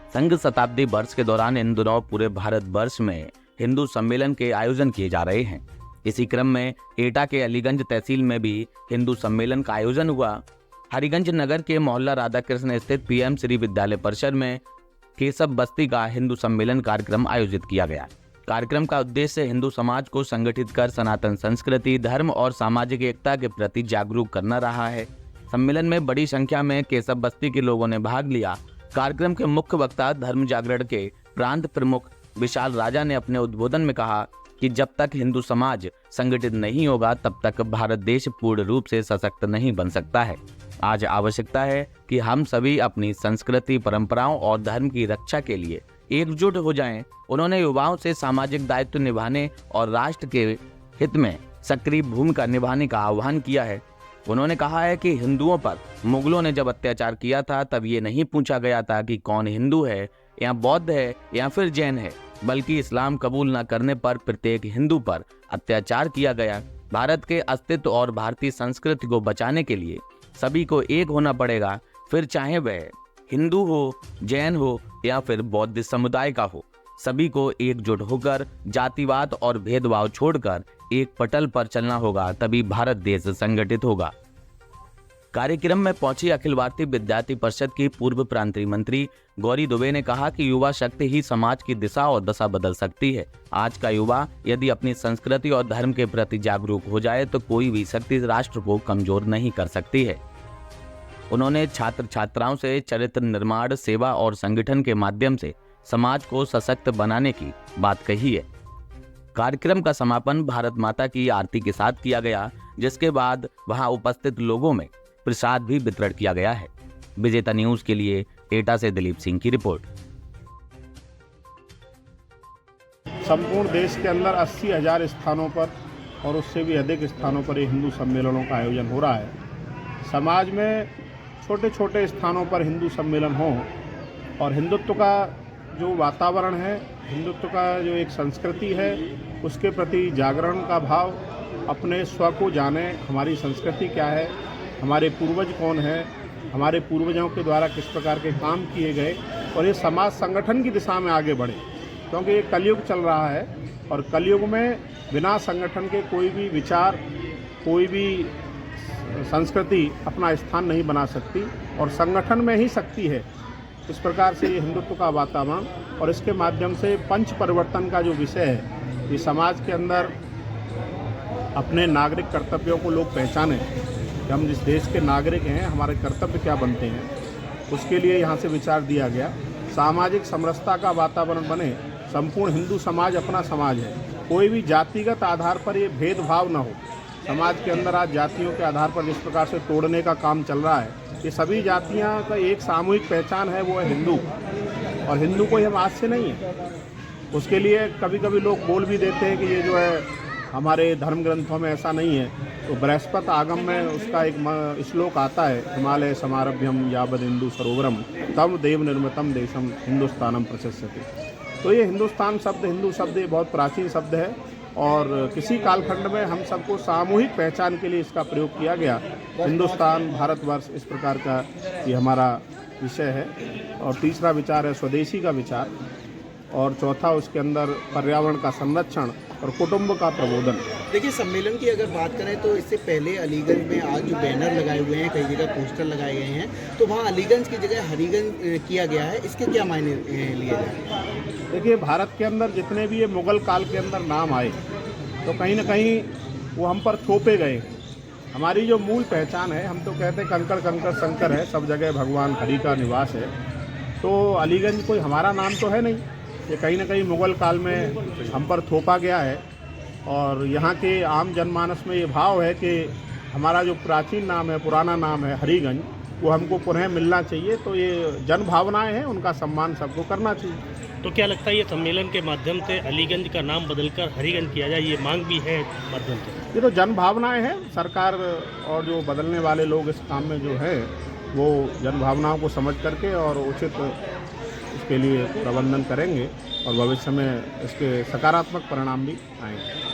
संघ शताब्दी वर्ष के दौरान इन दिनों पूरे भारत वर्ष में हिंदू सम्मेलन के आयोजन किए जा रहे हैं। इसी क्रम में एटा के अलीगंज तहसील में भी हिंदू सम्मेलन का आयोजन हुआ। हरिगंज नगर के मोहल्ला राधाकृष्ण स्थित पीएम श्री विद्यालय परिसर में केशव बस्ती का हिंदू सम्मेलन कार्यक्रम आयोजित किया गया। कार्यक्रम का उद्देश्य हिंदू समाज को संगठित कर सनातन संस्कृति, धर्म और सामाजिक एकता के प्रति जागरूक करना रहा है। सम्मेलन में बड़ी संख्या में केशव बस्ती के लोगों ने भाग लिया। कार्यक्रम के मुख्य वक्ता धर्म जागरण के प्रांत प्रमुख विशाल राजा ने अपने उद्बोधन में कहा कि जब तक हिंदू समाज संगठित नहीं होगा तब तक भारत देश पूर्ण रूप से सशक्त नहीं बन सकता है। आज आवश्यकता है कि हम सभी अपनी संस्कृति, परंपराओं और धर्म की रक्षा के लिए एकजुट हो जाएं। उन्होंने युवाओं से सामाजिक दायित्व निभाने और राष्ट्र के हित में सक्रिय भूमिका निभाने का आह्वान किया है। उन्होंने कहा है कि हिंदुओं पर मुगलों ने जब अत्याचार किया था तब ये नहीं पूछा गया था कि कौन हिंदू है या बौद्ध है या फिर जैन है, बल्कि इस्लाम कबूल न करने पर प्रत्येक हिंदू पर अत्याचार किया गया। भारत के अस्तित्व और भारतीय संस्कृति को बचाने के लिए सभी को एक होना पड़ेगा, फिर चाहे वह हिंदू हो, जैन हो या फिर बौद्ध समुदाय का हो। सभी को एकजुट होकर जातिवाद और भेदभाव छोड़कर एक पटल पर चलना होगा, तभी भारत देश संगठित होगा। कार्यक्रम में पहुंची अखिल भारतीय विद्यार्थी परिषद की पूर्व प्रांतीय मंत्री गौरी दुबे ने कहा कि युवा शक्ति ही समाज की दिशा और दशा बदल सकती है। आज का युवा यदि अपनी संस्कृति और धर्म के प्रति जागरूक हो जाए तो कोई भी शक्ति राष्ट्र को कमजोर नहीं कर सकती है। उन्होंने छात्र छात्राओं से चरित्र निर्माण, सेवा और संगठन के माध्यम से समाज को सशक्त बनाने की बात कही है। कार्यक्रम का समापन भारत माता की आरती के साथ किया गया, जिसके बाद वहां उपस्थित लोगों में प्रसाद भी वितरण किया गया है। विजेता न्यूज के लिए एटा से दिलीप सिंह की रिपोर्ट। संपूर्ण देश के अंदर 80,000 स्थानों पर और उससे भी अधिक स्थानों पर ये हिंदू सम्मेलनों का आयोजन हो रहा है। समाज में छोटे छोटे स्थानों पर हिंदू सम्मेलन हो और हिंदुत्व का जो वातावरण है, हिंदुत्व का जो एक संस्कृति है, उसके प्रति जागरण का भाव, अपने स्व को जाने, हमारी संस्कृति क्या है, हमारे पूर्वज कौन है, हमारे पूर्वजों के द्वारा किस प्रकार के काम किए गए और ये समाज संगठन की दिशा में आगे बढ़े, क्योंकि ये कलयुग चल रहा है और कलयुग में बिना संगठन के कोई भी विचार, कोई भी संस्कृति अपना स्थान नहीं बना सकती और संगठन में ही शक्ति है। इस प्रकार से ये हिंदुत्व का वातावरण और इसके माध्यम से पंच परिवर्तन का जो विषय है, ये समाज के अंदर अपने नागरिक कर्तव्यों को लोग पहचाने कि हम जिस देश के नागरिक हैं, हमारे कर्तव्य क्या बनते हैं, उसके लिए यहाँ से विचार दिया गया। सामाजिक समरसता का वातावरण बने, संपूर्ण हिंदू समाज अपना समाज है, कोई भी जातिगत आधार पर ये भेदभाव न हो। समाज के अंदर आज जातियों के आधार पर जिस प्रकार से तोड़ने का काम चल रहा है, ये सभी जातियां का एक सामूहिक पहचान है, वो है हिंदू, और हिंदू कोई हम आज से नहीं है। उसके लिए कभी कभी लोग बोल भी देते हैं कि ये जो है हमारे धर्म ग्रंथों में ऐसा नहीं है। तो बृहस्पति आगम में उसका एक श्लोक आता है, हिमालय समारभ्यम यावद हिंदू सरोवरम तम देव निर्मितम देशम हिंदुस्तानम प्रशस्यते। तो ये हिंदुस्तान शब्द, हिंदू शब्द, ये बहुत प्राचीन शब्द है और किसी कालखंड में हम सबको सामूहिक पहचान के लिए इसका प्रयोग किया गया। हिंदुस्तान, भारतवर्ष, इस प्रकार का ये हमारा विषय है। और तीसरा विचार है स्वदेशी का विचार, और चौथा उसके अंदर पर्यावरण का संरक्षण और कुटुंब का प्रबोधन। देखिए, सम्मेलन की अगर बात करें तो इससे पहले अलीगंज में आज जो बैनर लगाए हुए हैं, कई जगह पोस्टर लगाए गए हैं, तो वहाँ अलीगंज की जगह हरिगंज किया गया है। इसके क्या मायने लिए जाए? देखिए, भारत के अंदर जितने भी ये मुगल काल के अंदर नाम आए तो कहीं ना कहीं वो हम पर थोपे गए। हमारी जो मूल पहचान है, हम तो कहते हैं कंकड़ कंकड़ शंकर है, सब जगह भगवान हरि का निवास है। तो अलीगंज कोई हमारा नाम तो है नहीं, ये कहीं ना कहीं मुगल काल में हम पर थोपा गया है। और यहाँ के आम जनमानस में ये भाव है कि हमारा जो प्राचीन नाम है, पुराना नाम है हरिगंज, वो हमको पुनः मिलना चाहिए। तो ये जन भावनाएँ हैं, उनका सम्मान सबको करना चाहिए। तो क्या लगता है ये सम्मेलन के माध्यम से अलीगंज का नाम बदलकर हरिगंज किया जाए, ये मांग भी है माध्यम से? ये तो जन भावनाएँ हैं। सरकार और जो बदलने वाले लोग इस काम में जो है वो जन भावनाओं को समझ करके और उचित इसके लिए प्रबंधन करेंगे और भविष्य में इसके सकारात्मक परिणाम भी आएंगे।